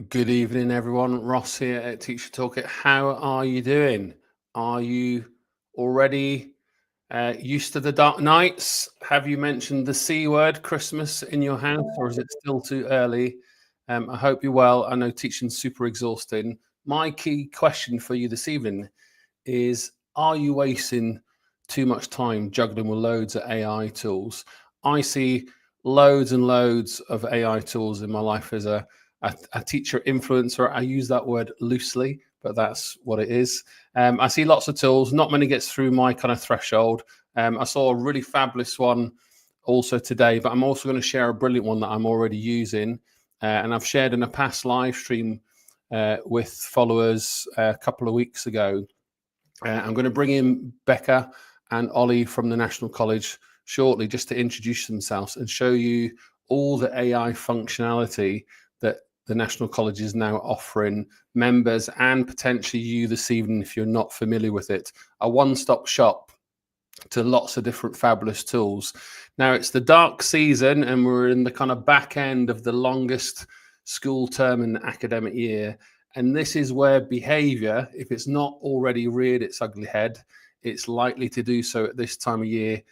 Good evening, everyone. Ross here at Teacher Toolkit. How are you doing? Are you already used to the dark nights? Have you mentioned the C word, Christmas, in your house, or is it still too early? I hope you're well. I know teaching's super exhausting. My key question for you this evening is, are you wasting too much time juggling with loads of AI tools? I see loads and loads of AI tools in my life as a teacher influencer. I use that word loosely, but that's what it is. I see lots of tools. Not many gets through my kind of threshold. I saw a really fabulous one also today, but I'm also going to share a brilliant one that I'm already using. And I've shared in a past live stream with followers a couple of weeks ago. I'm going to bring in Becca and Ollie from the National College shortly just to introduce themselves and show you all the AI functionality that the National College is now offering members and potentially you this evening if you're not familiar with it. A one-stop shop to lots of different fabulous tools. Now it's the dark season and we're in the kind of back end of the longest school term in the academic year. And this is where behavior, if it's not already reared its ugly head, it's likely to do so at this time of year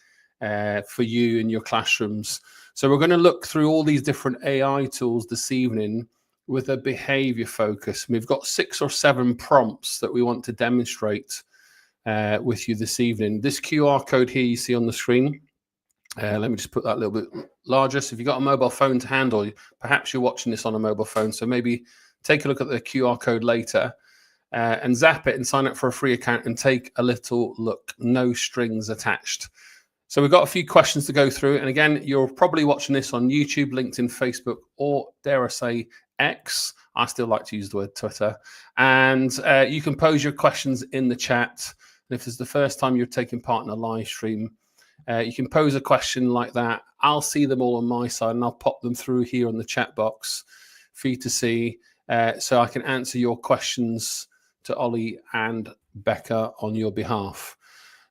for you in your classrooms. So we're going to look through all these different AI tools this evening with a behavior focus. We've got 6 or 7 prompts that we want to demonstrate with you this evening. This QR code here you see on the screen, let me just put that a little bit larger. So if you've got a mobile phone to hand, or perhaps you're watching this on a mobile phone, so maybe take a look at the QR code later and zap it and sign up for a free account and take a little look. No strings attached. So we've got a few questions to go through. And again, you're probably watching this on YouTube, LinkedIn, Facebook, or dare I say X. I still like to use the word Twitter. And you can pose your questions in the chat. And if it's the first time you're taking part in a live stream, you can pose a question like that. I'll see them all on my side and I'll pop them through here on the chat box for you to see. So I can answer your questions to Ollie and Becca on your behalf.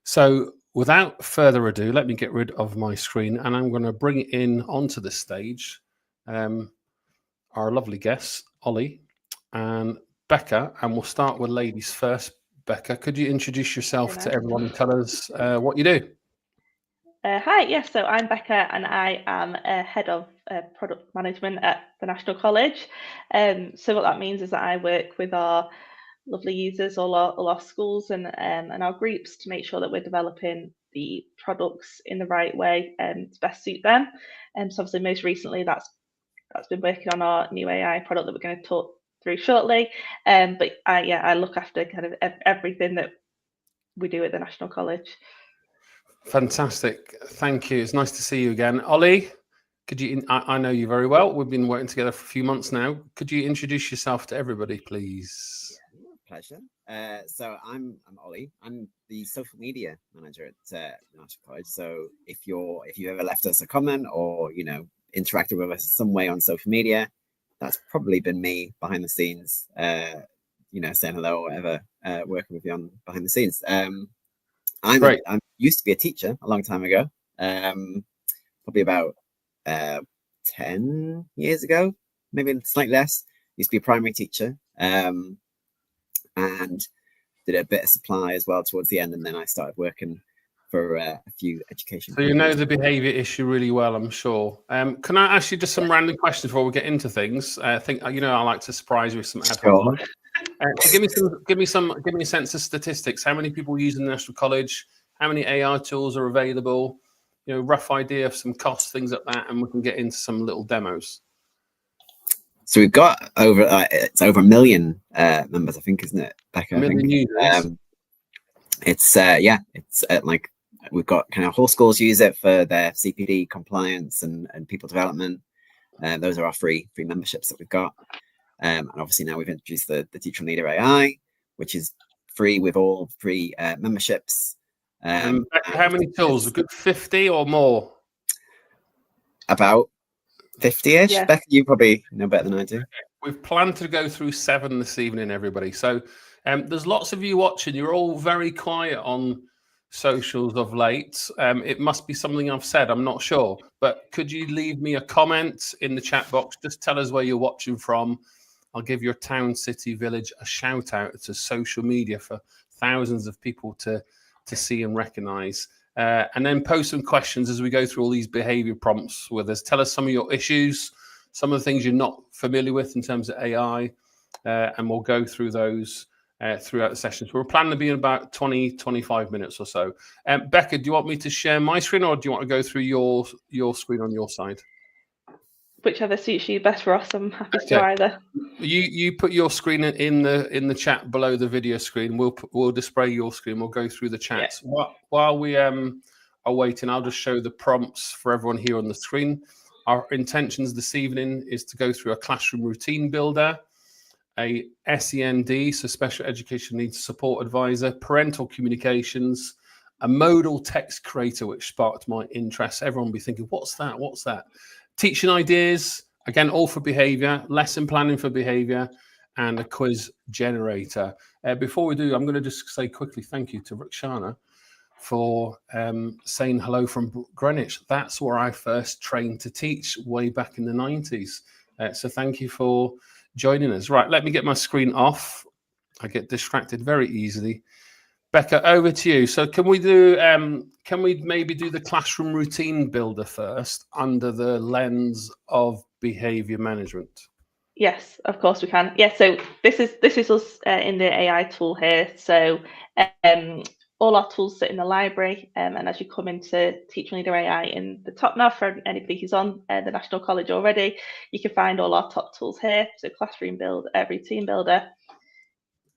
So without further ado, let me get rid of my screen and I'm going to bring in onto the stage our lovely guests, Ollie and Becca, and we'll start with ladies first. Becca, could you introduce yourself to everyone and tell us what you do? Hi, yes, so I'm Becca and I am head of product management at the National College. So what that means is that I work with our lovely users, all our schools and our groups to make sure that we're developing the products in the right way to best suit them. So obviously most recently that's been working on our new AI product that we're going to talk through shortly. But I look after kind of everything that we do at the National College. Fantastic. Thank you. It's nice to see you again. Ollie, could you, I know you very well. We've been working together for a few months now. Could you introduce yourself to everybody, please? Pleasure. So I'm Ollie. I'm the social media manager at the National College. So if you ever left us a comment or interacted with us some way on social media, that's probably been me behind the scenes. Saying hello or whatever, working with you on behind the scenes. I used to be a teacher a long time ago, probably about 10 years ago, maybe slightly less. Used to be a primary teacher and did a bit of supply as well towards the end. And then I started working for a few education. So you know the behaviour issue really well, I'm sure. Can I ask you just some random questions before we get into things? I think I like to surprise you with some ad hoc. So give me a sense of statistics. How many people use the National College? How many AI tools are available? Rough idea of some costs, things like that, and we can get into some little demos. So we've got it's over 1 million members, I think, isn't it, Becca? 1 million users. It's like we've got kind of whole schools use it for their CPD compliance and people development. Those are our free memberships that we've got. And obviously now we've introduced the Teacher Leader AI, which is free with all free memberships. How many tools? A good 50 or more? About 50-ish. Yeah. Becca, you probably know better than I do. We've planned to go through 7 this evening, everybody. So there's lots of you watching. You're all very quiet on socials of late. It must be something I've said. I'm not sure. But could you leave me a comment in the chat box? Just tell us where you're watching from. I'll give your town, city, village a shout out to social media for thousands of people to see and recognize. And then post some questions as we go through all these behavior prompts with us. Tell us some of your issues, some of the things you're not familiar with in terms of AI, and we'll go through those throughout the sessions. We're planning to be in about 20-25 minutes or so. Becca, do you want me to share my screen, or do you want to go through your screen on your side? Whichever suits you best, Ross. I'm happy to do either. You put your screen in the chat below the video screen. We'll display your screen. We'll go through the chats. Yeah. While we are waiting, I'll just show the prompts for everyone here on the screen. Our intentions this evening is to go through a classroom routine builder, a SEND, so special education needs support advisor, parental communications, a modal text creator, which sparked my interest. Everyone will be thinking, what's that? What's that? Teaching ideas, again, all for behavior, lesson planning for behavior, and a quiz generator. Before we do, I'm going to just say quickly thank you to Ruxana for saying hello from Greenwich. That's where I first trained to teach way back in the 90s. So thank you for joining us. Right, let me get my screen off. I get distracted very easily. Becca, over to you. So can we maybe do the classroom routine builder first under the lens of behavior management? Yes, of course we can. Yeah, so this is us in the AI tool here. So all our tools sit in the library, and as you come into Teaching Leader AI in the top now, for anybody who's on the National College already, you can find all our top tools here. So Classroom Build, Routine Builder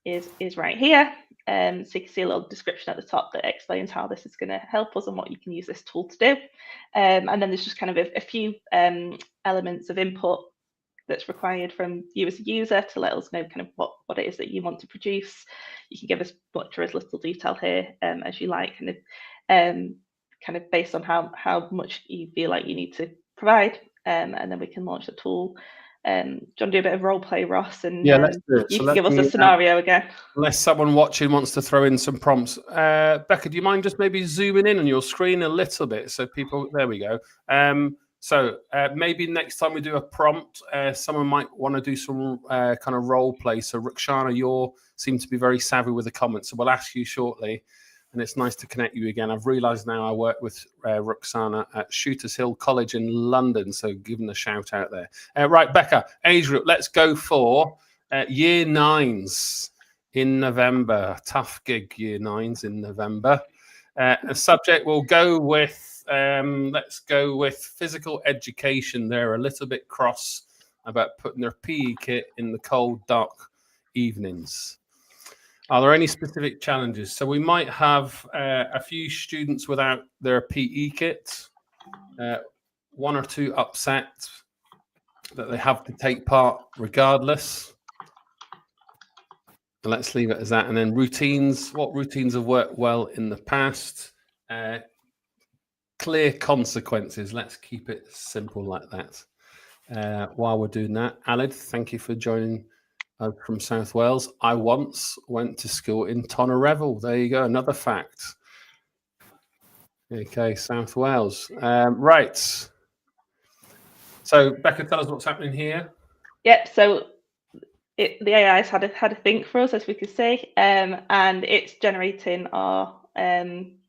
is right here. So you can see a little description at the top that explains how this is going to help us and what you can use this tool to do. And then there's just kind of a few elements of input that's required from you as a user to let us know kind of what it is that you want to produce. You can give us much or as little detail here as you like, kind of based on how much you feel like you need to provide, and then we can launch the tool. Do you want to do a bit of role play, Ross? And yeah, let's do it. You can give us a scenario again. Unless someone watching wants to throw in some prompts. Becca, do you mind just maybe zooming in on your screen a little bit so people? There we go. So maybe next time we do a prompt, someone might want to do some kind of role play. So Ruxana, you seem to be very savvy with the comments, so we'll ask you shortly. And it's nice to connect you again. I've realised now I work with Ruxana at Shooters Hill College in London, so give them a shout out there. Right, Becca, age group, let's go for year 9s in November. Tough gig, year 9s in November. A subject we'll go with, let's go with physical education. They're a little bit cross about putting their PE kit in the cold, dark evenings. Are there any specific challenges? So we might have a few students without their PE kit, 1 or 2 upset that they have to take part regardless. And let's leave it as that. And then routines, what routines have worked well in the past? Clear consequences. Let's keep it simple like that. While we're doing that, Alid, thank you for joining from South Wales. I once went to school in Tonnerevel. There you go, another fact. Okay, South Wales. Right. So, Becca, tell us what's happening here. Yep. So the AI's had a think for us, as we could see, and it's generating our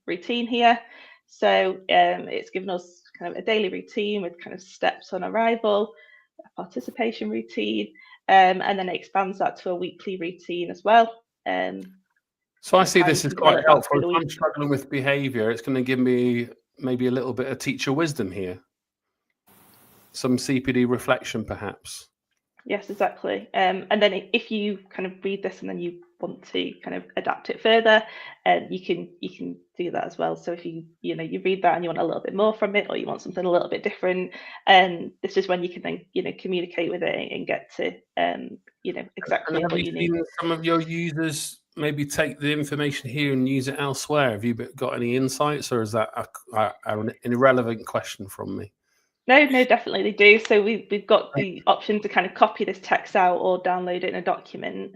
routine here. So it's given us kind of a daily routine with kind of steps on arrival, a participation routine. And then it expands that to a weekly routine as well. So I see this is quite helpful. If I'm struggling with behaviour, it's going to give me maybe a little bit of teacher wisdom here. Some CPD reflection, perhaps. Yes, exactly. And then if you kind of read this and then you want to kind of adapt it further, you can do that as well. So if you read that and you want a little bit more from it, or you want something a little bit different, this is when you can then communicate with it and get to exactly what you need. Some of your users maybe take the information here and use it elsewhere. Have you got any insights, or is that an irrelevant question from me? No, definitely they do. So we've got the option to kind of copy this text out or download it in a document.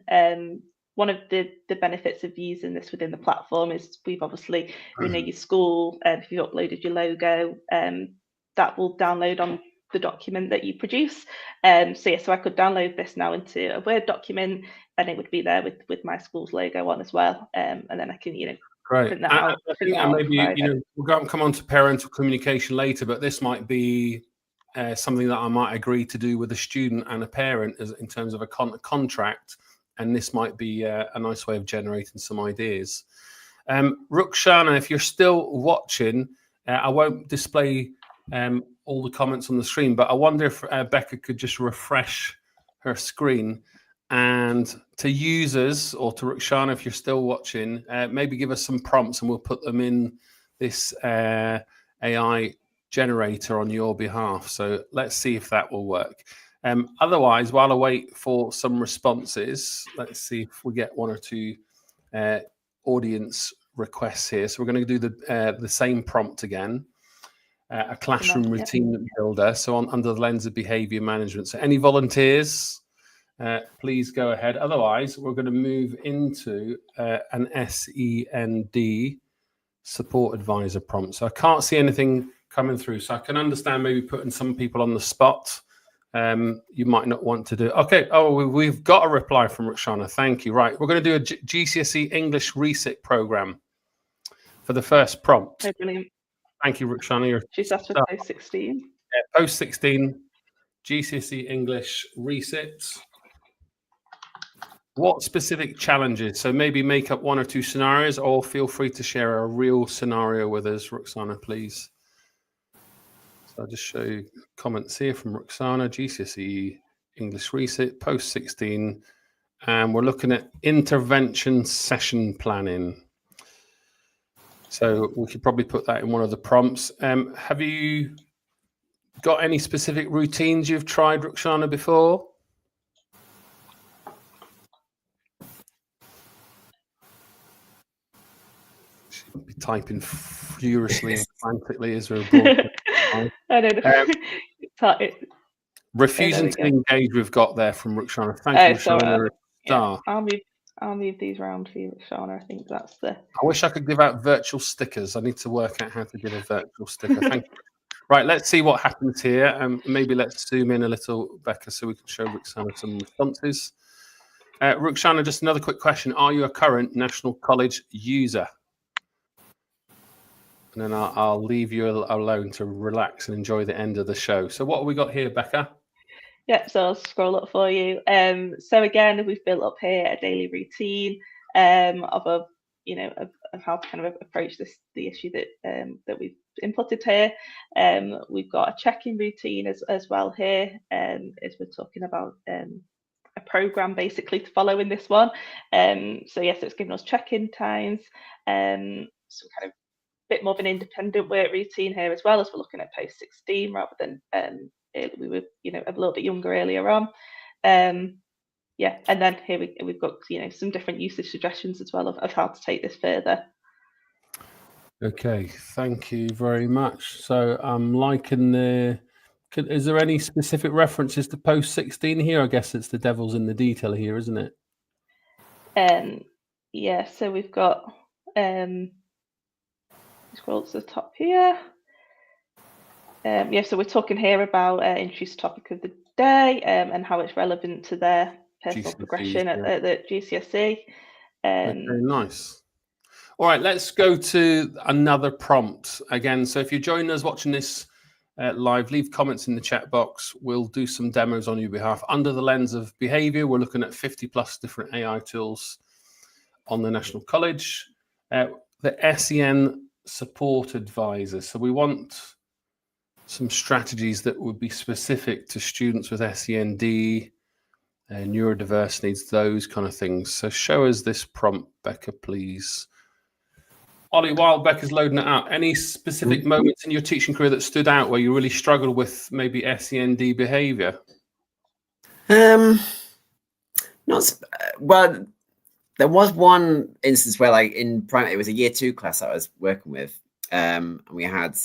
One of the benefits of using this within the platform is we've obviously, your school, if you've uploaded your logo, that will download on the document that you produce. So I could download this now into a Word document, and it would be there with my school's logo on as well. And then I can, Great. print that out. And maybe we'll come on to parental communication later, but this might be something that I might agree to do with a student and a parent in terms of a contract, and this might be a nice way of generating some ideas. Ruxana, if you're still watching, I won't display all the comments on the screen, but I wonder if Becca could just refresh her screen, and to users, or to Ruxana, if you're still watching, maybe give us some prompts and we'll put them in this AI generator on your behalf. So let's see if that will work. Otherwise, while I wait for some responses, let's see if we get one or two audience requests here. So we're going to do the same prompt again, a classroom routine builder. So under the lens of behavior management. So any volunteers, please go ahead. Otherwise, we're going to move into an SEND support advisor prompt. So I can't see anything coming through. So I can understand maybe putting some people on the spot. You might not want to do. Okay. Oh, we've got a reply from Ruxana. Thank you. Right. We're going to do a GCSE English resit program for the first prompt. Oh, brilliant. Thank you, Ruxana. She's asked for post 16. Post 16 GCSE English resit. What specific challenges? So maybe make up one or two scenarios, or feel free to share a real scenario with us, Ruxana, please. So I'll just show you comments here from Ruxana, GCSE English resit, post 16, and we're looking at intervention session planning. So we could probably put that in one of the prompts. Have you got any specific routines you've tried, Ruxana, before? She'll be typing furiously and frantically as we're I don't know. Refusing to engage, we've got there from Ruxana. Thank you, Ruxana. Yeah, I'll move these around for you, Ruxana. I think that's the. I wish I could give out virtual stickers. I need to work out how to give a virtual sticker. Thank you. Right, let's see what happens here. Maybe let's zoom in a little, Becca, so we can show Ruxana some responses. Ruxana, just another quick question. Are you a current National College user? And then I'll leave you alone to relax and enjoy the end of the show. So what have we got here, Becca? Yeah, so I'll scroll up for you. So again, we've built up here a daily routine of how to kind of approach the issue that we've inputted here. We've got a check-in routine as well here, as we're talking about a program basically to follow in this one. So yes, it's giving us check-in times, some kind of bit more of an independent work routine here as well, as we're looking at post 16 rather than we were a little bit younger earlier on. Yeah, and then here we've got some different usage suggestions as well of how to take this further. Okay, thank you very much. So I'm liking the. Is there any specific references to post 16 here? I guess it's the devil's in the detail here, isn't it? Yeah. So we've got. Scroll to the top here. Yeah, so we're talking here about introduce topic of the day and how it's relevant to their personal progression at the GCSE. Okay, nice. All right, let's go to another prompt again. So if you're joining us watching this live, leave comments in the chat box. We'll do some demos on your behalf. Under the lens of behavior, we're looking at 50 plus different AI tools on the National College. The SEN support advisor. So we want some strategies that would be specific to students with SEND, neurodiverse needs, those kind of things. So show us this prompt, Becca, please. Ollie, while Becca's loading it out, any specific moments in your teaching career that stood out where you really struggled with maybe SEND behaviour? Well, there was one instance where, like in primary, it was a year 2 class I was working with, and we had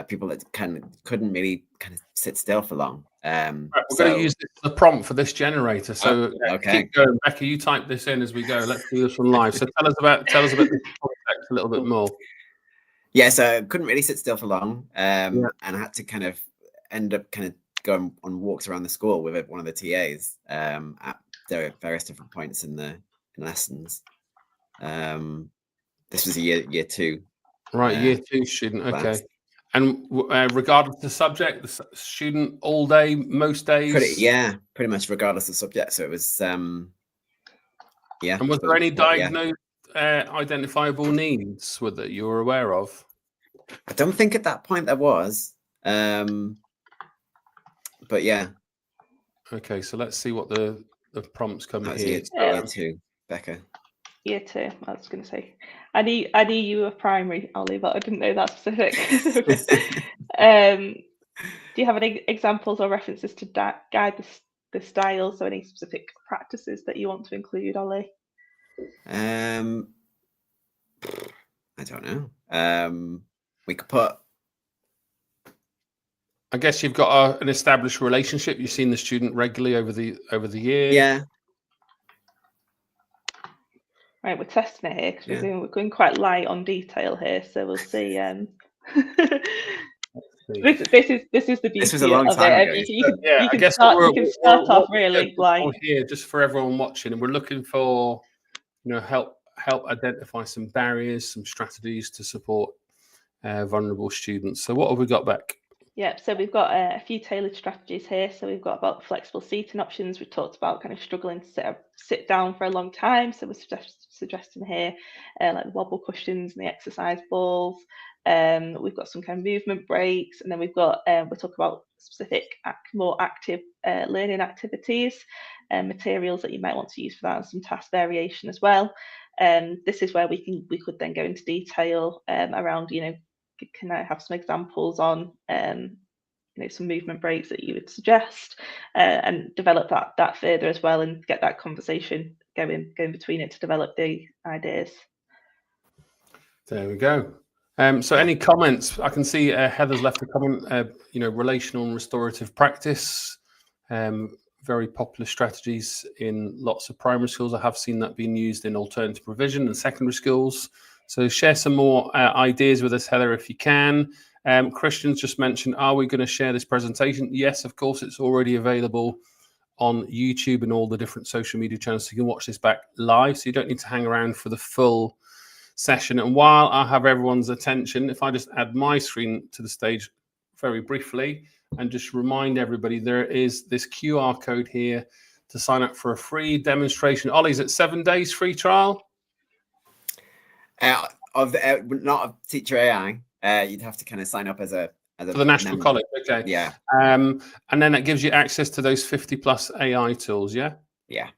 people that couldn't really sit still for long. Right, we're going to use the prompt for this generator. So okay. Keep going, Becca. You type this in as we go. Let's do this one live. So tell us about the context a little bit more. Yeah, so I couldn't really sit still for long, and I had to kind of end up kind of going on walks around the school with one of the TAs at various different points in the lessons. This was a year 2. Right, year 2 student. Okay. class. And regardless of the subject, the student all day, most days? Pretty much regardless of subject. So it was, yeah. And was there any diagnosed identifiable needs that you were aware of? I don't think at that point there was. But yeah. Okay, so let's see what the prompts come here. Year 2, Becca. Year 2, I was going to say. I knew you were primary, Ollie, but I didn't know that specific. Do you have any examples or references to guide the style? So any specific practices that you want to include, Ollie? I don't know. We could put. I guess you've got an established relationship. You've seen the student regularly over the year. Yeah. Right, we're testing it here because we're going quite light on detail here, so we'll see. This is the beauty this was a long time ago. You can start off really light here, just for everyone watching, and we're looking for help identify some barriers, some strategies to support vulnerable students. So what have we got back? Yeah, so we've got a few tailored strategies here. So we've got about flexible seating options. We talked about kind of struggling to sit down for a long time. So we're suggesting here like the wobble cushions and the exercise balls. We've got some kind of movement breaks, and then we've got we'll talk about specific more active learning activities and materials that you might want to use for that, and some task variation as well. This is where we could then go into detail around can I have some examples on some movement breaks that you would suggest, and develop that further as well, and get that conversation going between it to develop the ideas. There we go. So any comments? I can see Heather's left a comment. Relational and restorative practice, very popular strategies in lots of primary schools. I have seen that being used in alternative provision and secondary schools. So share some more ideas with us, Heather, if you can. Christian's just mentioned, are we going to share this presentation? Yes, of course, it's already available on YouTube and all the different social media channels. So you can watch this back live, so you don't need to hang around for the full session. And while I have everyone's attention, if I just add my screen to the stage very briefly and just remind everybody, there is this QR code here to sign up for a free demonstration. Ollie, is it 7 days free trial? Not of Teacher AI. You'd have to kind of sign up as for the National College. Okay. Yeah. And then it gives you access to those 50+ AI tools. Yeah. Yeah.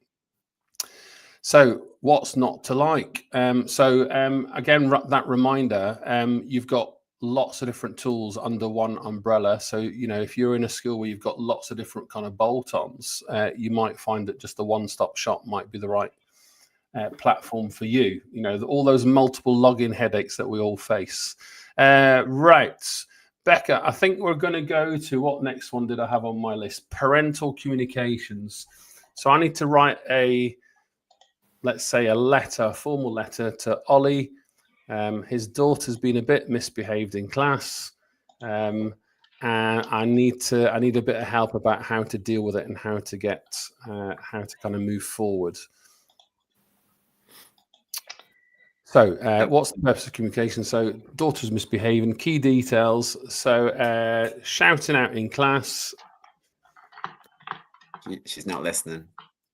So what's not to like? Again, that reminder, you've got lots of different tools under one umbrella. So, if you're in a school where you've got lots of different kind of bolt-ons, you might find that just a one-stop shop might be the right platform for you. All those multiple login headaches that we all face. Right. Becca, I think we're going to go to what next one did I have on my list? Parental communications. So I need to write let's say a formal letter to Ollie. His daughter's been a bit misbehaved in class. And I need a bit of help about how to deal with it and how to kind of move forward. So what's the purpose of communication? So daughter's misbehaving, key details. So shouting out in class. She's not listening.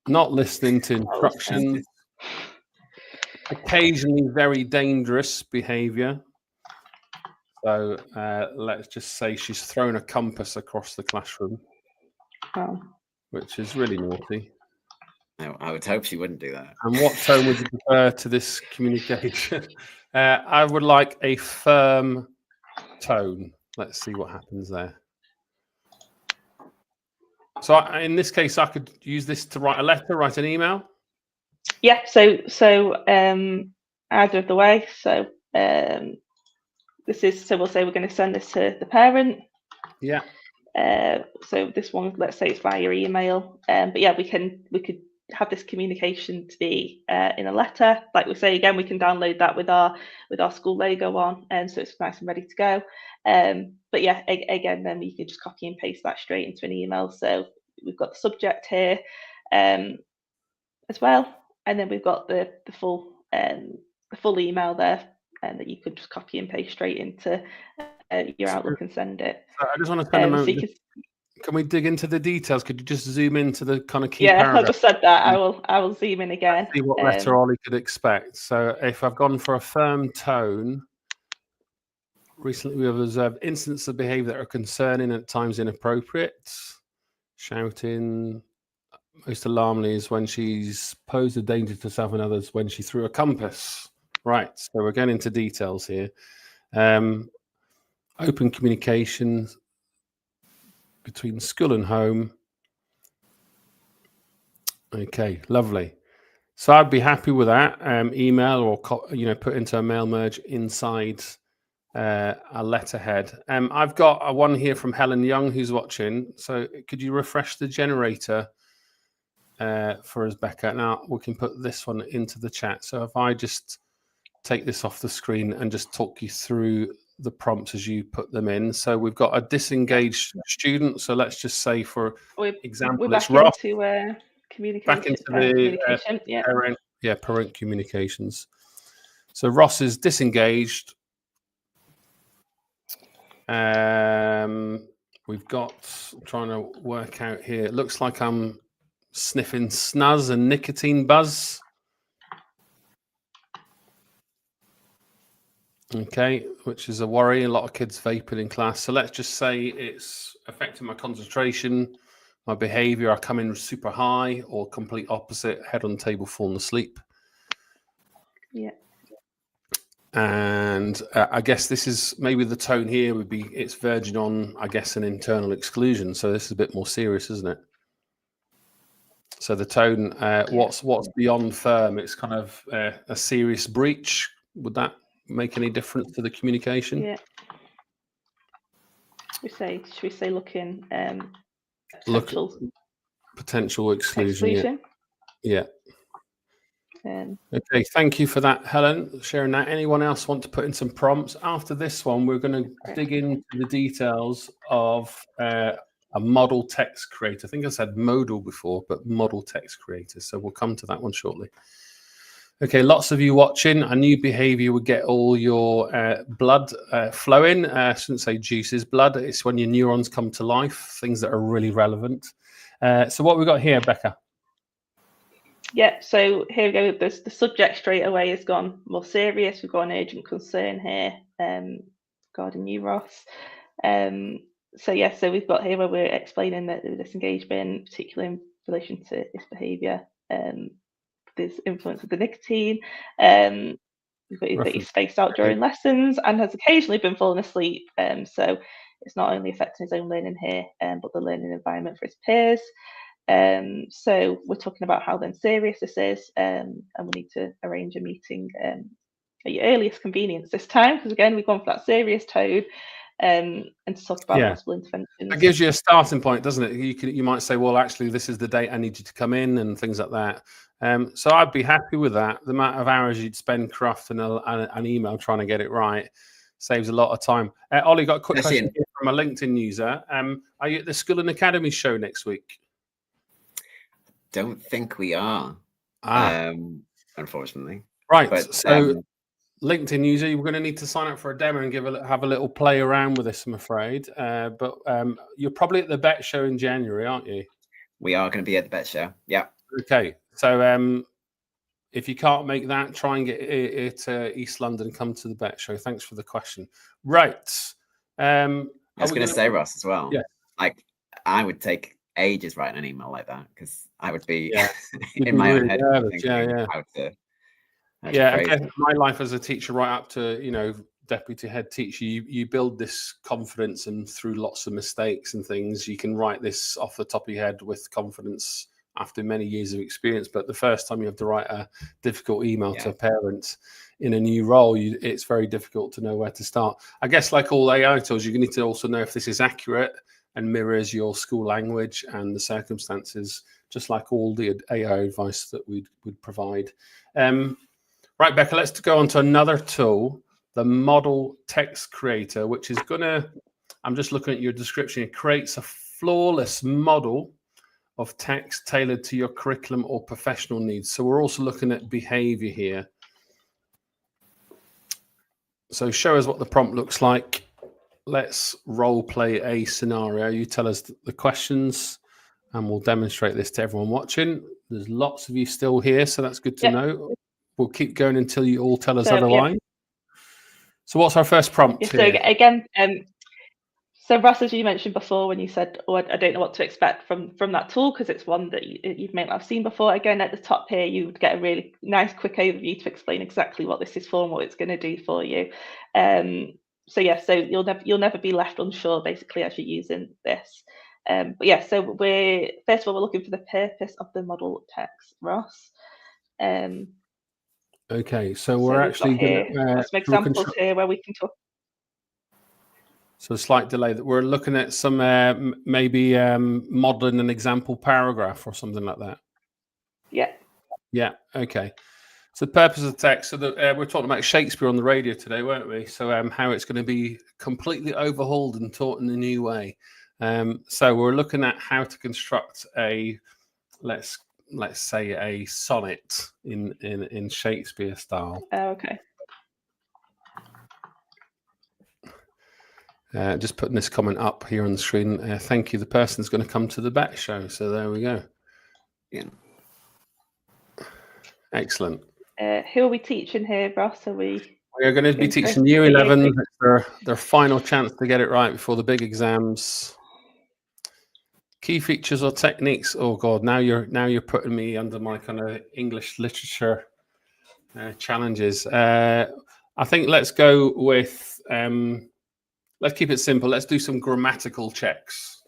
Not listening to instructions. Occasionally very dangerous behavior. So let's just say she's thrown a compass across the classroom, which is really naughty. I would hope she wouldn't do that. And what tone would you prefer to this communication? I would like a firm tone. Let's see what happens there. So in this case, I could use this to write a letter, write an email. Yeah. So either of the way. So we'll say we're going to send this to the parent. Yeah. So this one, let's say it's via email. But yeah, we could have this communication to be in a letter. Like we say again, we can download that with our school logo on, so it's nice and ready to go. but yeah, again, then you can just copy and paste that straight into an email. So we've got the subject here as well, and then we've got the full email there, and that you could just copy and paste straight into your Outlook and send it. I just want to spend a moment. Can we dig into the details? Could you just zoom into the kind of key paragraph? I just said that. I will zoom in again. See what letter Ollie could expect. So if I've gone for a firm tone, recently we have observed incidents of behaviour that are concerning and at times inappropriate. Shouting, most alarmingly, is when she's posed a danger to herself and others when she threw a compass. Right, so we're getting into details here. Open communication between school and home. Okay, lovely. So I'd be happy with that. Email or put into a mail merge inside a letterhead. I've got one here from Helen Young who's watching. So could you refresh the generator for us, Becca? Now we can put this one into the chat. So if I just take this off the screen and just talk you through the prompts as you put them in. So we've got a disengaged student. So let's just say, for example, we're it's Ross. Communication. Back into the parent communications. So Ross is disengaged. We've got, I'm trying to work out here. It looks like I'm sniffing snuzz and nicotine buzz. Okay, which is a worry. A lot of kids vaping in class. So let's just say it's affecting my concentration, my behavior. I come in super high, or complete opposite, head on the table, falling asleep. Yeah. And I guess this is maybe the tone here would be, it's verging on, I guess, an internal exclusion. So this is a bit more serious, isn't it? So the tone, what's beyond firm? It's kind of a serious breach. Would that make any difference to the communication? Yeah. Should we say looking potential exclusion. Yeah. Okay, thank you for that, Helen, sharing that. Anyone else want to put in some prompts? After this one, we're going to dig into the details of a model text creator. I think I said modal before, but model text creator. So we'll come to that one shortly. Okay, lots of you watching. I knew Behaviour would get all your blood flowing. I shouldn't say juices, blood. It's when your neurons come to life, things that are really relevant. So what we've got here, Becca? Yeah, so here we go. The subject straight away has gone more serious. We've got an urgent concern here regarding you, Ross. So we've got here where we're explaining that the disengagement, particularly in relation to this behaviour, there's influence of the nicotine. We've got that he's spaced out during lessons and has occasionally been falling asleep. So it's not only affecting his own learning here, but the learning environment for his peers. So we're talking about how then serious this is, and we need to arrange a meeting at your earliest convenience this time, because again we've gone for that serious tone, and to talk about possible interventions. That gives you a starting point, doesn't it? You might say, well, actually, this is the date I need you to come in, and things like that. So I'd be happy with that. The amount of hours you'd spend crafting an email trying to get it right saves a lot of time. Ollie, got a quick question here from a LinkedIn user. Are you at the School and Academy show next week? Don't think we are, unfortunately. Right, but, so LinkedIn user, you're going to need to sign up for a demo and have a little play around with this, I'm afraid. But you're probably at the BET show in January, aren't you? We are going to be at the BET show, yeah. Okay, so if you can't make that, try and get it to East London, come to the BET show. Thanks for the question. Right. I was going to say, Ross, as well. Yeah. Like, I would take ages writing an email like that, because I would be in my own head. Again, my life as a teacher, right up to deputy head teacher, you build this confidence, and through lots of mistakes and things, you can write this off the top of your head with confidence after many years of experience. But the first time you have to write a difficult email to a parent in a new role, it's very difficult to know where to start. I guess, like all AI tools, you need to also know if this is accurate and mirrors your school language and the circumstances, just like all the AI advice that we would provide. Right, Becca, let's go on to another tool, the Model Text Creator, which is going to I'm just looking at your description. It creates a flawless model of text tailored to your curriculum or professional needs. So we're also looking at behavior here. So show us what the prompt looks like. Let's role play a scenario. You tell us the questions and we'll demonstrate this to everyone watching. There's lots of you still here, so that's good to know. We'll keep going until you all tell us otherwise. So what's our first prompt so here? Again, so Ross, as you mentioned before, when you said, "Oh, I don't know what to expect from that tool," because it's one that you may not have seen before. Again, at the top here, you would get a really nice, quick overview to explain exactly what this is for and what it's going to do for you. So you'll never be left unsure, basically, as you're using this. But yeah, so we're looking for the purpose of the model text, Ross. Okay, so we're actually going to some examples here where we can talk. So a slight delay. That we're looking at some maybe modeling an example paragraph or something like that. Yeah. Yeah. Okay. So the purpose of the text. So we're talking about Shakespeare on the radio today, weren't we? So how it's going to be completely overhauled and taught in a new way. So we're looking at how to construct a let's say a sonnet in Shakespeare style. Okay. Just putting this comment up here on the screen. Thank you. The person's going to come to the back show. So there we go. Yeah. Excellent. Who are we teaching here, Ross? We are going to be teaching Year 11. It's their final chance to get it right before the big exams. Key features or techniques. Oh God, now you're putting me under my kind of English literature challenges. I think let's go with. Let's keep it simple. Let's do some grammatical checks.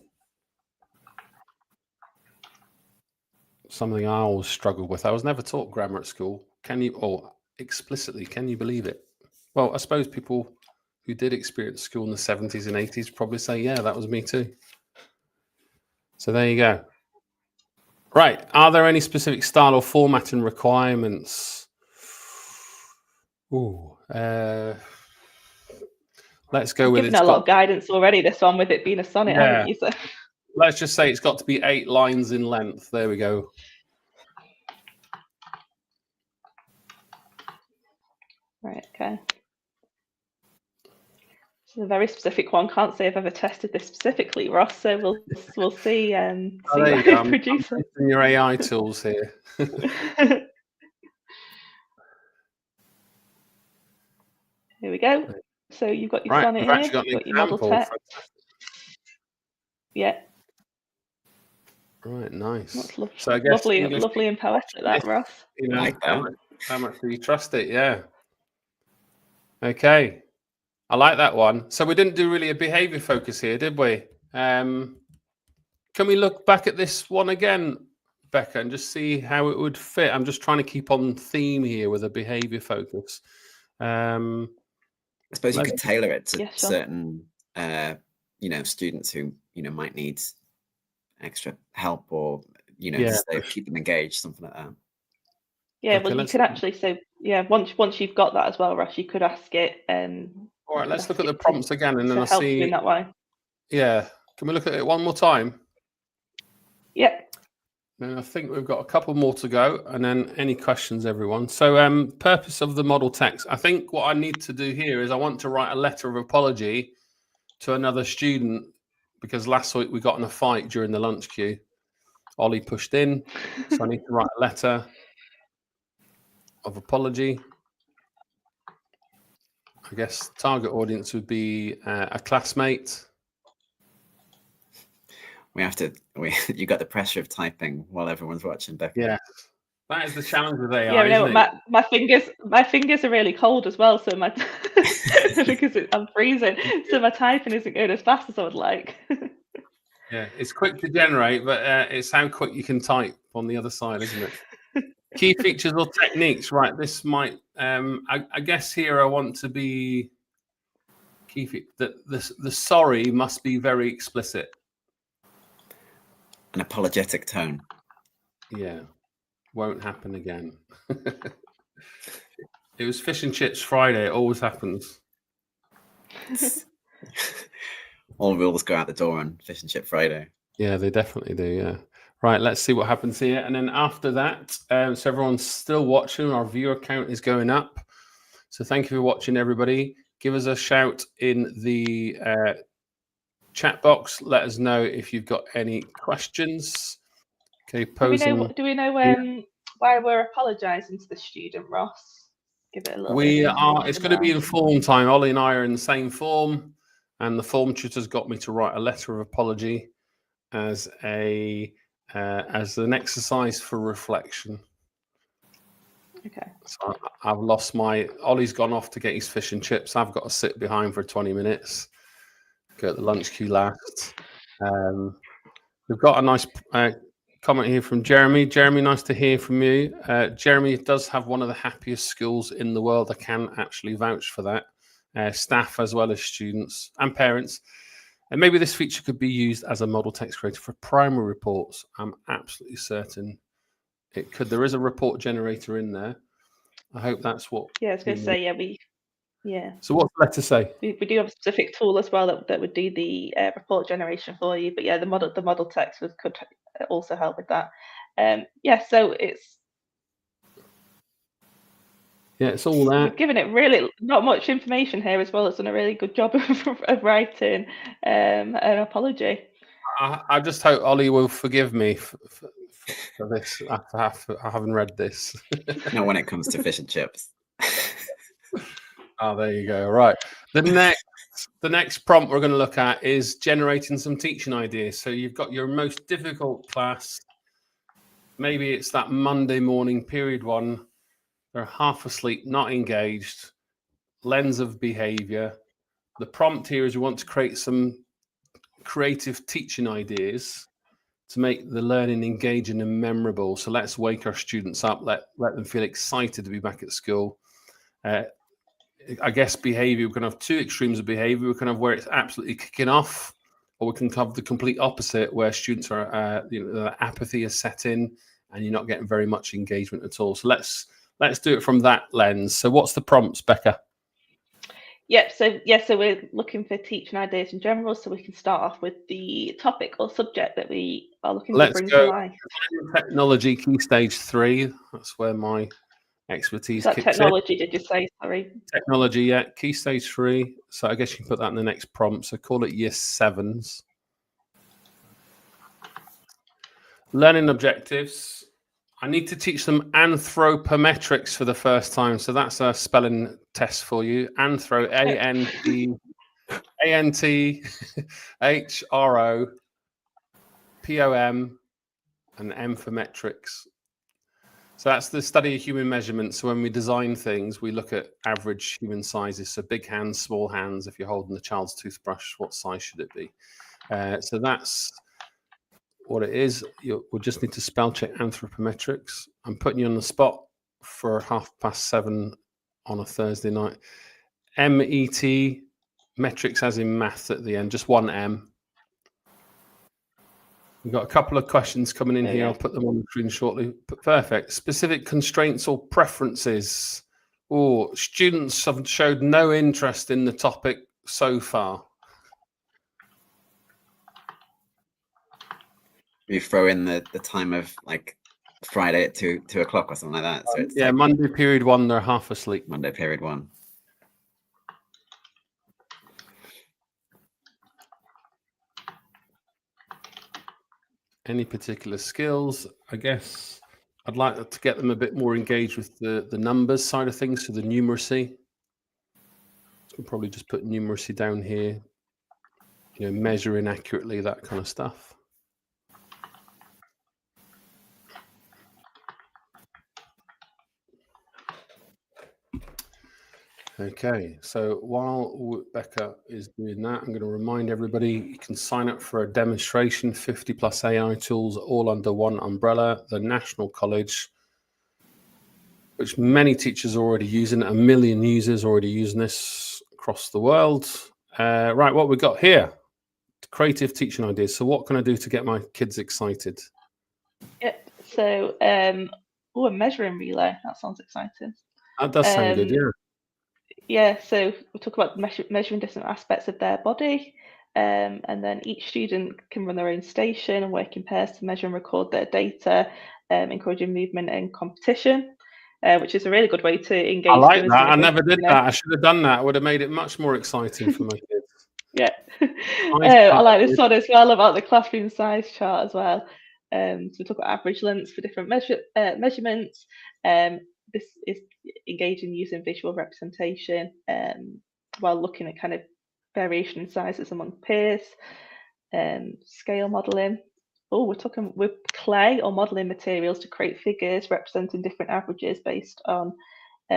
Something I always struggled with. I was never taught grammar at school. Can you believe it? Well, I suppose people who did experience school in the 70s and 80s probably say, yeah, that was me too. So there you go. Right. Are there any specific style or formatting requirements? Ooh. Let's go with it. Given a lot of guidance already, this one, with it being a sonnet, haven't you? So. Let's just say it's got to be 8 lines in length. There we go. Right, okay. It's a very specific one. Can't say I've ever tested this specifically, Ross. So we'll see. See what I produce. I'm using your AI tools here. Here we go. So you've got your sonnet here. You've got your model text. Yeah. Right, nice. That's lovely. So I guess lovely and poetic, that, Ross. You know, how much do you trust it? Yeah. Okay. I like that one. So we didn't do really a behavior focus here, did we? Can we look back at this one again, Becca, and just see how it would fit? I'm just trying to keep on theme here with a behavior focus. I suppose you could tailor it to certain, students who, might need extra help or, keep them engaged, something like that. Yeah, well, you could actually, once you've got that as well, Rush, you could ask it. All right, let's look at the prompts again, and then I'll see. In that way. Yeah, can we look at it one more time? Yeah. And I think we've got a couple more to go, and then any questions, everyone. So, purpose of the model text. I think what I need to do here is I want to write a letter of apology to another student because last week we got in a fight during the lunch queue. Ollie pushed in, so I need to write a letter of apology. I guess target audience would be a classmate. You got the pressure of typing while everyone's watching, Becca. Yeah, that is the challenge with AI. Yeah, my fingers are really cold as well, so because I'm freezing, so my typing isn't going as fast as I would like. Yeah, it's quick to generate, but it's how quick you can type on the other side, isn't it? Key features or techniques, right? This might, I guess here I want to be the sorry must be very explicit. An apologetic tone. Yeah, won't happen again. It was fish and chips Friday. It always happens. all rules go out the door on Fish and Chip Friday. Yeah, they definitely do. Yeah. Right. Let's see what happens here. And then after that, so everyone's still watching. Our viewer count is going up. So thank you for watching, everybody. Give us a shout in the chat box. Let us know if you've got any questions. Okay, posing. Do we know why we're apologising to the student, Ross? Give it a little bit. It's going to be in form time. Ollie and I are in the same form, and the form tutor's got me to write a letter of apology as an exercise for reflection. Okay. So I've lost Ollie's gone off to get his fish and chips. I've got to sit behind for 20 minutes, go at the lunch queue last. We've got a nice comment here from Jeremy. Jeremy, nice to hear from you. Jeremy does have one of the happiest schools in the world. I can actually vouch for that. Staff as well as students and parents. And maybe this feature could be used as a model text creator for primary reports. I'm absolutely certain it could. There is a report generator in there. I hope that's what. Yeah, I was going to say, yeah. So what's the letter say? We do have a specific tool as well that would do the report generation for you. But yeah, the model text could also help with that. So it's. Yeah, it's all that. We've given it really not much information here as well. It's done a really good job of writing an apology. I just hope Ollie will forgive me for this. I haven't read this. Not when it comes to fish and chips. Oh, there you go. Right. The next prompt we're going to look at is generating some teaching ideas. So you've got your most difficult class. Maybe it's that Monday morning, period 1. They're half asleep, not engaged. Lens of behavior. The prompt here is we want to create some creative teaching ideas to make the learning engaging and memorable. So let's wake our students up, let them feel excited to be back at school. I guess behavior, we can have two extremes of behavior. We can have where it's absolutely kicking off, or we can have the complete opposite where students are, the apathy is set in and you're not getting very much engagement at all. So let's do it from that lens. So what's the prompts, Becca? So we're looking for teaching ideas in general. So we can start off with the topic or subject that we are looking to bring to life. Technology, key stage 3. That's where my expertise kicks technology in. Did you say? Sorry. Technology, yeah. Key stage 3. So I guess you can put that in the next prompt. So call it year 7s. Learning objectives. I need to teach them anthropometrics for the first time. So that's a spelling test for you. Anthro, A-N-T-H-R-O-P-O-M and M for metrics. So that's the study of human measurements. So when we design things, we look at average human sizes. So big hands, small hands. If you're holding the child's toothbrush, what size should it be? So that's what it is. We'll just need to spell check anthropometrics. I'm putting you on the spot for 7:30 on a Thursday night. MET, metrics as in math at the end, just one M. We've got a couple of questions coming in here. I'll put them on the screen shortly. Perfect. Specific constraints or preferences. Oh, students have showed no interest in the topic so far. You throw in the time of like Friday at 2 o'clock or something like that. So it's like Monday period 1, they're half asleep. Monday period 1. Any particular skills? I guess I'd like to get them a bit more engaged with the numbers side of things, so the numeracy. We'll probably just put numeracy down here, measuring accurately, that kind of stuff. Okay, so while Becca is doing that, I'm going to remind everybody you can sign up for a demonstration, 50 plus AI tools, all under one umbrella. The National College, which many teachers are already using, 1 million users already using this across the world. Right, what we've got here, creative teaching ideas. So what can I do to get my kids excited? Yep, so a measuring relay, that sounds exciting. That does sound good, yeah. Yeah, so we'll talk about measuring different aspects of their body. and then each student can run their own station and work in pairs to measure and record their data, encouraging movement and competition, which is a really good way to engage. I like that. I never did that. I should have done that. Would have made it much more exciting for my kids. Yeah. I like this one as well about the classroom size chart as well. So we talk about average lengths for different measurements. This is engaging using visual representation while looking at kind of variation in sizes among peers. Scale modelling. Oh, we're talking with clay or modelling materials to create figures representing different averages based on the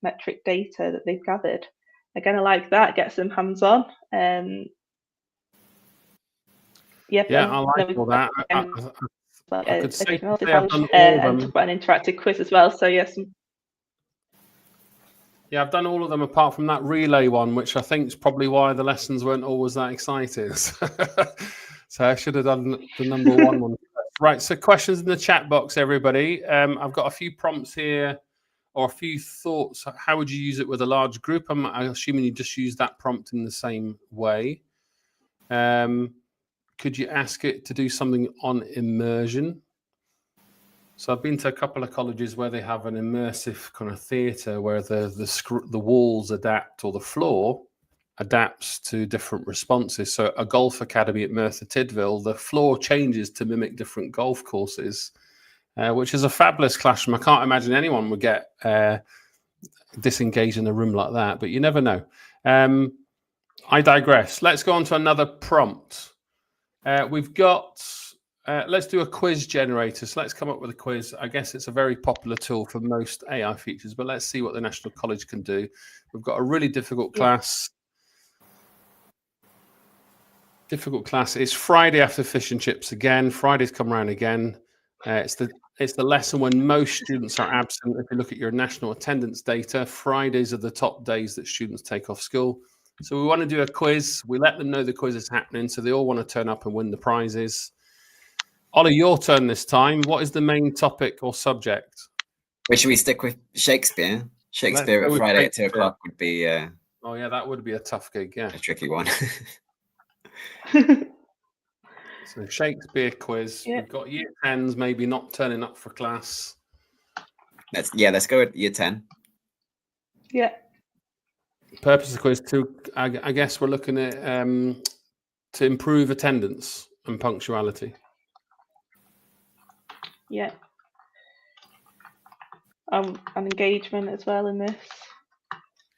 anthropometric data that they've gathered. Again, I like that. Gets them hands-on. I like all that. I could say I've done all of them. And an interactive quiz as well. So yes. Yeah, I've done all of them apart from that relay one, which I think is probably why the lessons weren't always that exciting. So I should have done the number one one. Right, so questions in the chat box, everybody. I've got a few prompts here, or a few thoughts. How would you use it with a large group? I'm assuming you just use that prompt in the same way. Could you ask it to do something on immersion? So I've been to a couple of colleges where they have an immersive kind of theatre where the walls adapt, or the floor adapts to different responses. So a golf academy at Merthyr Tydfil, the floor changes to mimic different golf courses, which is a fabulous classroom. I can't imagine anyone would get disengaged in a room like that, but you never know. I digress. Let's go on to another prompt. We've got, let's do a quiz generator. So let's come up with a quiz. I guess it's a very popular tool for most AI features, but let's see what the National College can do. We've got a really difficult class. Difficult class. It's Friday after fish and chips again. Friday's come around again. It's the lesson when most students are absent. If you look at your national attendance data, Fridays are the top days that students take off school. So we want to do a quiz. We let them know the quiz is happening, so they all want to turn up and win the prizes. Ollie, your turn this time. What is the main topic or subject? Should we stick with Shakespeare? Shakespeare at Friday at 2 o'clock would be... oh, yeah, that would be a tough gig, yeah. A tricky one. So Shakespeare quiz. Yeah. We've got year 10s maybe not turning up for class. Let's go with year 10. Yeah. Purpose of the quiz I guess we're looking at to improve attendance and punctuality. Yeah. And engagement as well in this.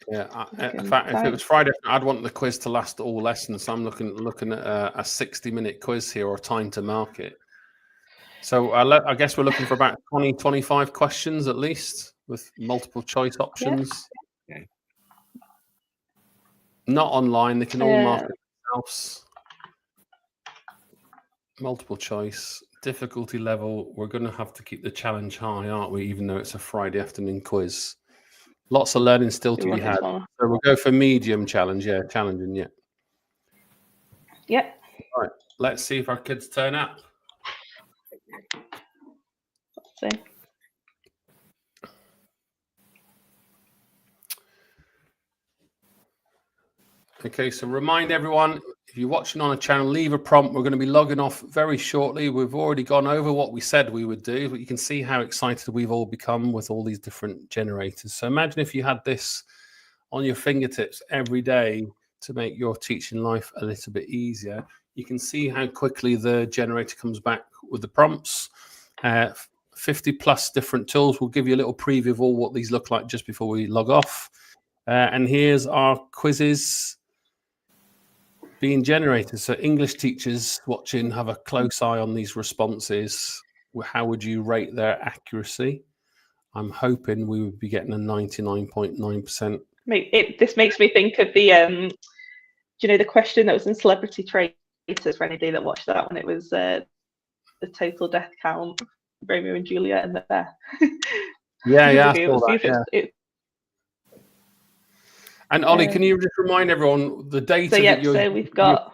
Yeah, in fact, if it was Friday, I'd want the quiz to last all lessons. So I'm looking at a 60-minute quiz here, or time to market. So I guess we're looking for about 20, 25 questions at least, with multiple choice options. Yeah. Okay. Not online, they can all mark it themselves. Multiple choice, difficulty level. We're going to have to keep the challenge high, aren't we? Even though it's a Friday afternoon quiz. Lots of learning still to be had. So we'll go for medium challenge. Yeah, challenging. Yeah. Yep. All right. Let's see if our kids turn up. Let's see. Okay, so remind everyone, if you're watching on a channel, leave a prompt. We're going to be logging off very shortly. We've already gone over what we said we would do, but you can see how excited we've all become with all these different generators. So imagine if you had this on your fingertips every day to make your teaching life a little bit easier. You can see how quickly the generator comes back with the prompts. 50 plus different tools. We'll give you a little preview of all what these look like just before we log off. And here's our quizzes being generated. So English teachers watching, have a close eye on these responses. How would you rate their accuracy? I'm hoping we would be getting a 99.9%. This makes me think of the, do you know, the question that was in Celebrity Traitors for anybody that watched that when it was the total death count, Romeo and Juliet and Macbeth. Yeah. And Ollie, can you just remind everyone the data that you're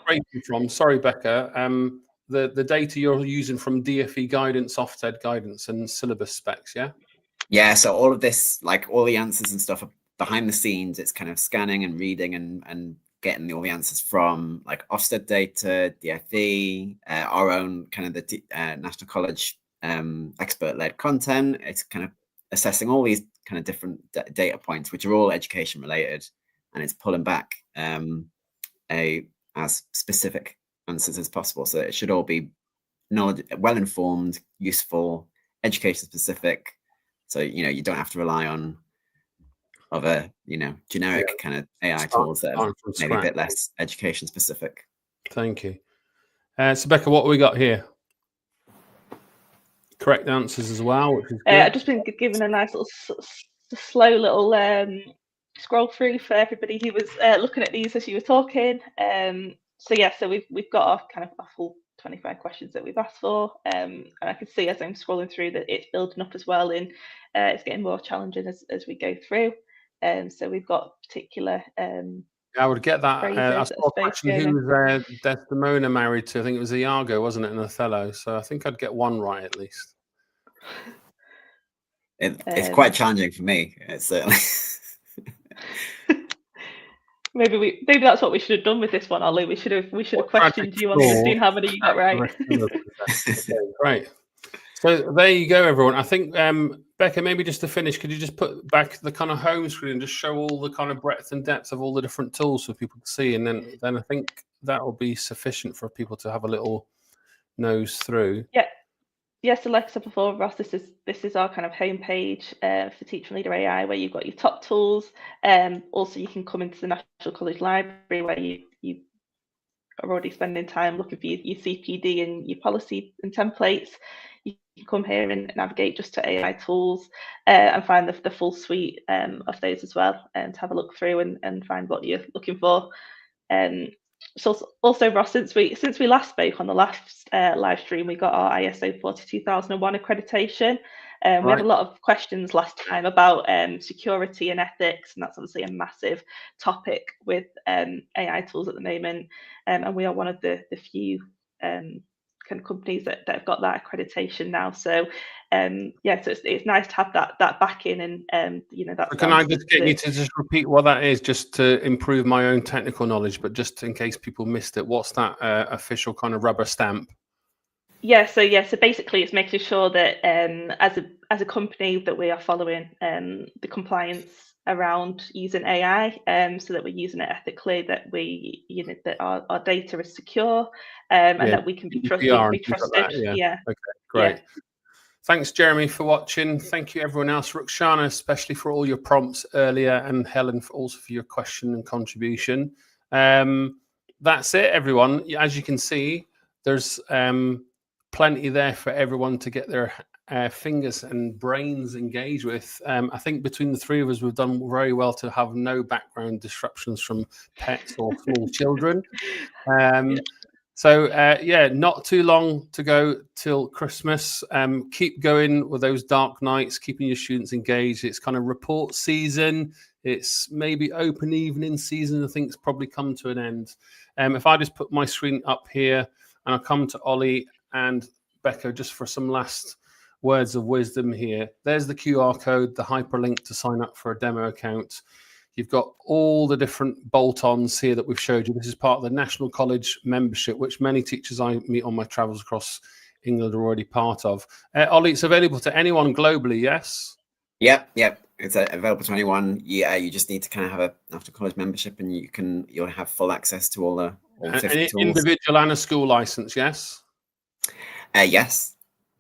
creating from? Sorry, Becca. The data you're using from DFE guidance, Ofsted guidance, and syllabus specs, yeah? Yeah, so all of this, like all the answers and stuff are behind the scenes. It's kind of scanning and reading and getting all the answers from like Ofsted data, DFE, our own kind of the National College expert-led content. It's kind of assessing all these kind of different data points, which are all education related, and it's pulling back as specific answers as possible. So it should all be knowledge, well-informed, useful, education specific. So, you don't have to rely on other, generic kind of AI tools that are maybe a bit less education specific. Thank you. So Becca, what have we got here? Correct answers as well, which is good. I've just been given a nice little slow little scroll through for everybody who was looking at these as you were talking. So we've got our kind of our full 25 questions that we've asked for, and I can see as I'm scrolling through that it's building up as well, and it's getting more challenging as we go through. So we've got particular. I would get that. I saw a question who was Desdemona married to. I think it was Iago, wasn't it, in Othello? So I think I'd get one right at least. It's quite challenging for me. It's maybe that's what we should have done with this one, Ollie. We should have questioned you on this, seeing how many you got right. Right. So there you go, everyone. I think Becca, maybe just to finish, could you just put back the kind of home screen and just show all the kind of breadth and depth of all the different tools for people to see, and then I think that will be sufficient for people to have a little nose through. Yeah. Yes, so like I said before, Ross, this is our kind of homepage for Teacher and Leader AI, where you've got your top tools. Also, you can come into the National College Library, where you are already spending time looking for your CPD and your policy and templates. You can come here and navigate just to AI tools and find the full suite of those as well, and to have a look through and find what you're looking for. So also, Ross, since we last spoke on the last live stream, we got our ISO 42001 accreditation. We had a lot of questions last time about security and ethics, and that's obviously a massive topic with AI tools at the moment. And we are one of the few kind of companies that have got that accreditation now. So so it's nice to have that backing, and that. So can I just get you to just repeat what that is, just to improve my own technical knowledge, but just in case people missed it, what's that official kind of rubber stamp? So basically it's making sure that as a company that we are following the compliance around using AI, so that we're using it ethically, that we that our data is secure, and that we can be trusted. Okay, great. Yeah. Thanks, Jeremy, for watching. Thank you, everyone else. Ruxana, especially for all your prompts earlier, and Helen also for your question and contribution. That's it, everyone. As you can see, there's plenty there for everyone to get their fingers and brains engaged with. I think between the three of us, we've done very well to have no background disruptions from pets or small children. So not too long to go till Christmas. Keep going with those dark nights, keeping your students engaged. It's kind of report season. It's maybe open evening season. I think it's probably come to an end. If I just put my screen up here and I'll come to Ollie and Becca just for some last words of wisdom here. There's the QR code, the hyperlink to sign up for a demo account. You've got all the different bolt-ons here that we've showed you. This is part of the National College membership, which many teachers I meet on my travels across England are already part of. Ollie, it's available to anyone globally, yes? Yep. It's available to anyone. Yeah, you just need to kind of have a National College membership, and you'll have full access to all the 50 tools. Individual and a school license, yes? Yes.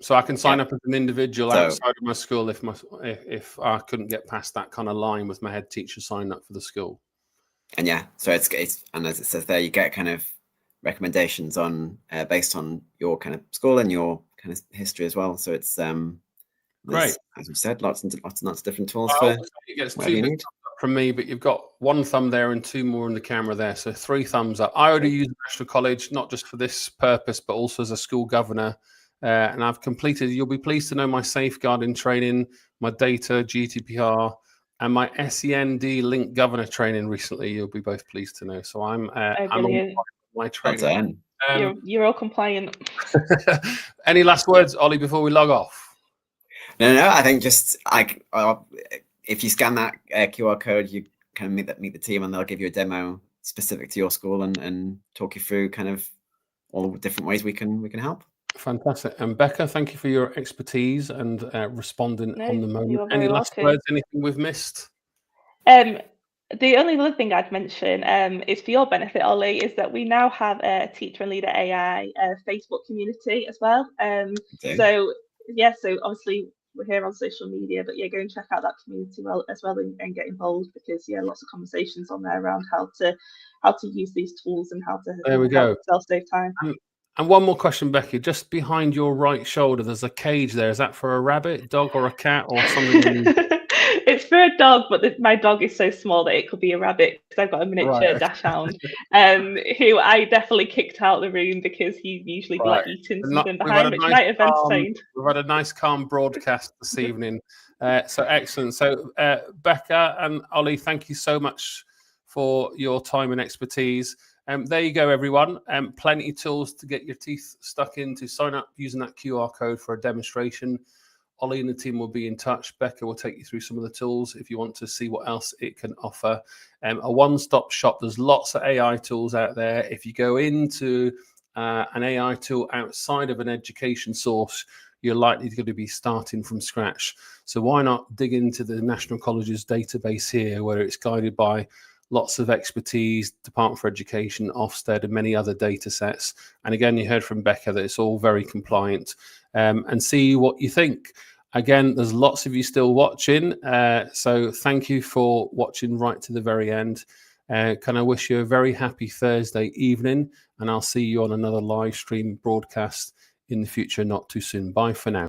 So I can sign up as an individual outside of my school if I couldn't get past that kind of line with my head teacher signing up for the school. And so it's and as it says there, you get kind of recommendations on based on your kind of school and your kind of history as well. So it's great. As we said, lots of different tools for it gets two thumbs up from me, but you've got one thumb there and two more in the camera there. So 3 thumbs up. I already use National College, not just for this purpose, but also as a school governor. And I've completed, you'll be pleased to know, my safeguarding training, my data, GDPR, and my SEND link governor training recently. You'll be both pleased to know. So I'm on my training. You're all compliant. Any last words, Ollie, before we log off? No. I think just if you scan that QR code, you kind of meet the team, and they'll give you a demo specific to your school and talk you through kind of all the different ways we can help. Fantastic. And Becca, thank you for your expertise and responding on the moment. You are Any very last welcome. words? Anything we've missed? The only other thing I'd mention is for your benefit, Ollie, is that we now have a Teacher and Leader AI Facebook community as well. So obviously we're here on social media, but yeah, go and check out that community as well and get involved, because yeah, lots of conversations on there around how to use these tools and how to help yourself save time. And one more question, Becky. Just behind your right shoulder, there's a cage there. Is that for a rabbit, dog, or a cat, or something? It's for a dog, but my dog is so small that it could be a rabbit, because I've got a miniature dachshund, who I definitely kicked out of the room because he's usually like eating something behind, which might have entertained. We've had a nice calm broadcast this evening. So excellent. So Becca and Ollie, thank you so much for your time and expertise. There you go, everyone. Plenty of tools to get your teeth stuck in to sign up using that QR code for a demonstration. Ollie and the team will be in touch. Becca will take you through some of the tools if you want to see what else it can offer. A one-stop shop. There's lots of AI tools out there. If you go into an AI tool outside of an education source, you're likely going to be starting from scratch. So why not dig into the National College's database here, where it's guided by lots of expertise, Department for Education, Ofsted, and many other data sets. And again, you heard from Becca that it's all very compliant, and see what you think. Again, there's lots of you still watching. So thank you for watching right to the very end. Can I wish you a very happy Thursday evening, and I'll see you on another live stream broadcast in the future, not too soon. Bye for now.